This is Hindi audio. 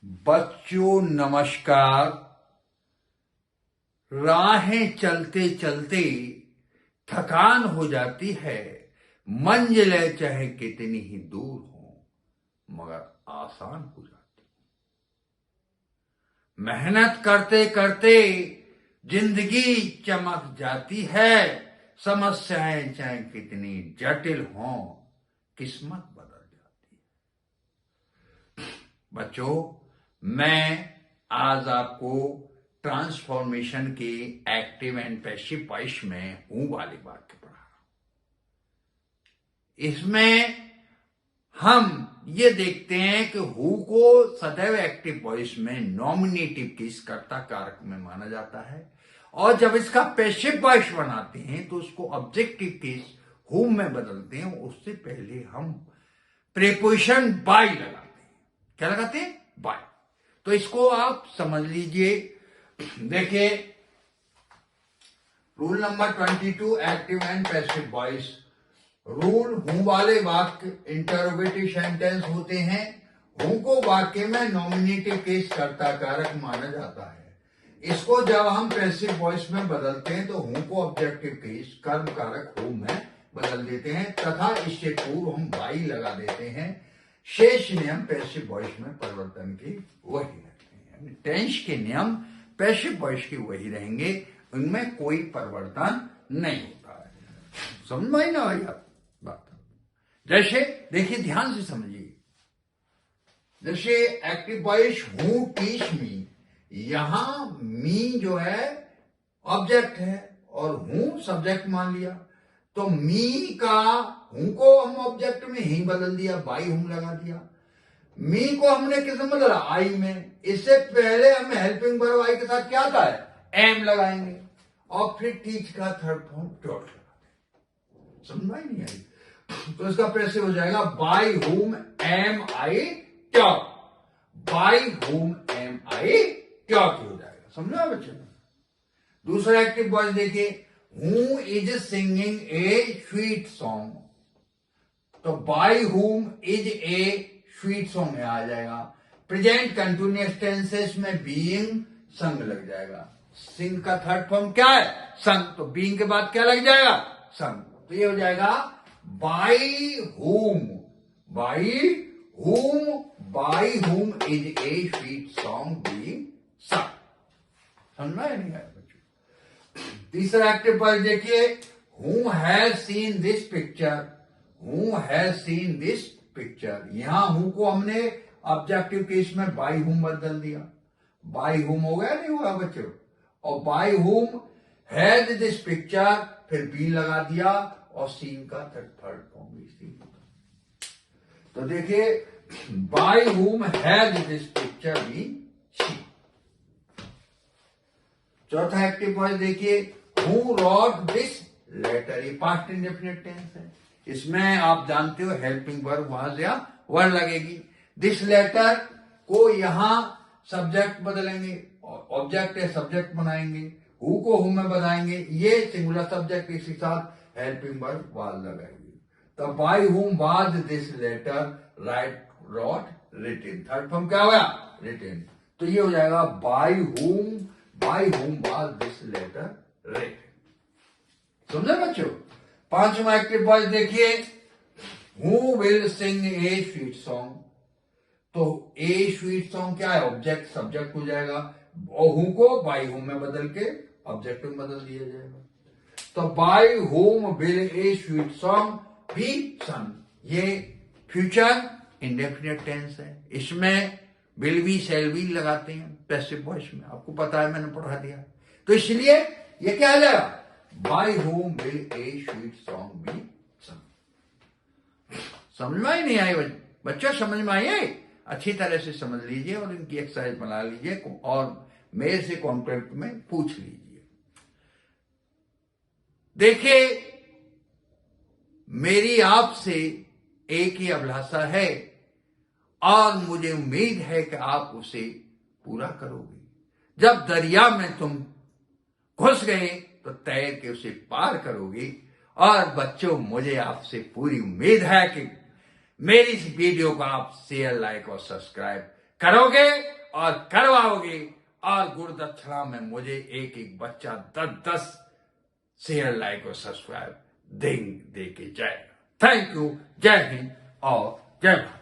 बच्चों नमस्कार। राहें चलते चलते थकान हो जाती है। मंजिलें चाहे कितनी ही दूर हो मगर आसान हो जाती। मेहनत करते करते जिंदगी चमक जाती है। समस्याएं चाहे कितनी जटिल हों किस्मत बदल जाती है। बच्चों, मैं आज आपको ट्रांसफॉर्मेशन की एक्टिव एंड पैसिव वॉइस में हूं वाली बात पढ़ा रहा हूं। इसमें हम ये देखते हैं कि हु को सदैव एक्टिव वॉइस में नॉमिनेटिव केस कर्ता कारक में माना जाता है, और जब इसका पैसिव वॉइस बनाते हैं तो उसको ऑब्जेक्टिव केस हुम में बदलते हैं। उससे पहले हम प्रीपोजिशन बाय लगाते हैं। क्या लगाते हैं? बाय। तो इसको आप समझ लीजिए। देखिए, rule number 22 active and passive voice rule. हूं वाले वाक्य इंटरोगेटिव सेंटेंस होते हैं। हूं को वाक्य में नॉमिनेटिव केस कर्ता कारक माना जाता है। इसको जब हम पैसिव वॉइस में बदलते हैं तो हूं को ऑब्जेक्टिव केस कर्म कारक हूं में बदल देते हैं तथा इससे पूर्व हम बाई लगा देते हैं। शेष नियम पैसिव वॉइस में परिवर्तन के वही रहते हैं। टेंस के नियम पैसिव वॉइस के वही रहेंगे, उनमें कोई परिवर्तन नहीं होता है। समझ में आई ना भाई आप बात? जैसे देखिए, ध्यान से समझिए। जैसे एक्टिव वॉइस हूं टीच मी, यहां मी जो है ऑब्जेक्ट है और हूं सब्जेक्ट मान लिया, तो मी का हूं को हम ऑब्जेक्ट में ही बदल दिया, बाई हूं लगा दिया। मी को हमने किस में बदला? आई में। इससे पहले हमें हेल्पिंग वर्ब आई के साथ क्या था? एम लगाएंगे और फिर टीच का थर्ड फॉर्म डॉट लगाएंगे। समझ में नहीं आई? तो इसका पैसे हो जाएगा by whom am I talk. By whom am I talk हो जाएगा। समझा बच्चों? दूसरा एक्टिव वॉइस देखिए, who is singing a sweet song, तो by whom is a sweet song में आ जाएगा। प्रेजेंट कंटिन्यूअस टेंसेस में बीइंग संग लग जाएगा। सिंग का थर्ड फॉर्म क्या है? संग। तो बीइंग के बाद क्या लग जाएगा? संग। तो ये हो जाएगा बाई हुम। By whom is a sweet song being संग। समझ में नहीं आया बच्चों? तीसरा एक्टिव वर्ब देखिए, who has seen this picture. Who has seen this picture, यहां हु को हमने ऑब्जेक्टिव केस में बाई हुम बदल दिया। बाई हुम हो गया, नहीं हुआ बच्चों? और बाई हुम हैज दिस पिक्चर, फिर बी लगा दिया और सीन का थर्ड फॉर्म भी सीन। तो देखिए, बाई हुम has this picture be seen. चौथा एक्टिव वॉइस देखिए, हु रॉट दिस लेटर, ये पास्ट इंडेफिनिट टेंस है। इसमें आप जानते हो हेल्पिंग वर्ब वहां से वर्ड लगेगी। दिस लेटर को यहां सब्जेक्ट बदलेंगे, ऑब्जेक्ट है सब्जेक्ट बनाएंगे, हु को हु में बनाएंगे, ये सिंगुलर सब्जेक्ट, इसी साथ हेल्पिंग वर्ब वाज लगाएंगे। तो by whom was this letter write wrote written, third form क्या होगा? रिटन। तो ये हो जाएगा bye whom was this letter written. समझे बच्चों? पांचवा एक्टिव वॉइस देखिए, who will sing A sweet song, तो ए स्वीट सॉन्ग क्या है? ऑब्जेक्ट सब्जेक्ट हो जाएगा और हु को बाई हुम में बदल के ऑब्जेक्ट में बदल दिया जाएगा। तो by whom will a sweet song be sung, ये फ्यूचर इंडेफिनिट टेंस है। इसमें विल बी शैल बी लगाते हैं पैसिव वॉइस में, आपको पता है, मैंने पढ़ा दिया। तो इसलिए ये क्या आ जाएगा? By whom will a sweet song be sung. समझ में आई नहीं आई बच्चों? समझ में आई? अच्छी तरह से समझ लीजिए और इनकी एक्सरसाइज बना लीजिए और मेरे से कॉन्टेक्ट में पूछ लीजिए। देखिए, मेरी आपसे एक ही अभिलाषा है और मुझे उम्मीद है कि आप उसे पूरा करोगे। जब दरिया में तुम घुस गए तो तैर के उसे पार करोगे। और बच्चों, मुझे आपसे पूरी उम्मीद है कि मेरी इस वीडियो को आप शेयर, लाइक और सब्सक्राइब करोगे और करवाओगे, और गुरुदक्षिणा में मुझे एक एक बच्चा 10-10 शेयर, लाइक और सब्सक्राइब दे के जाएगा। Thank you. जय हिंद और जय भारत।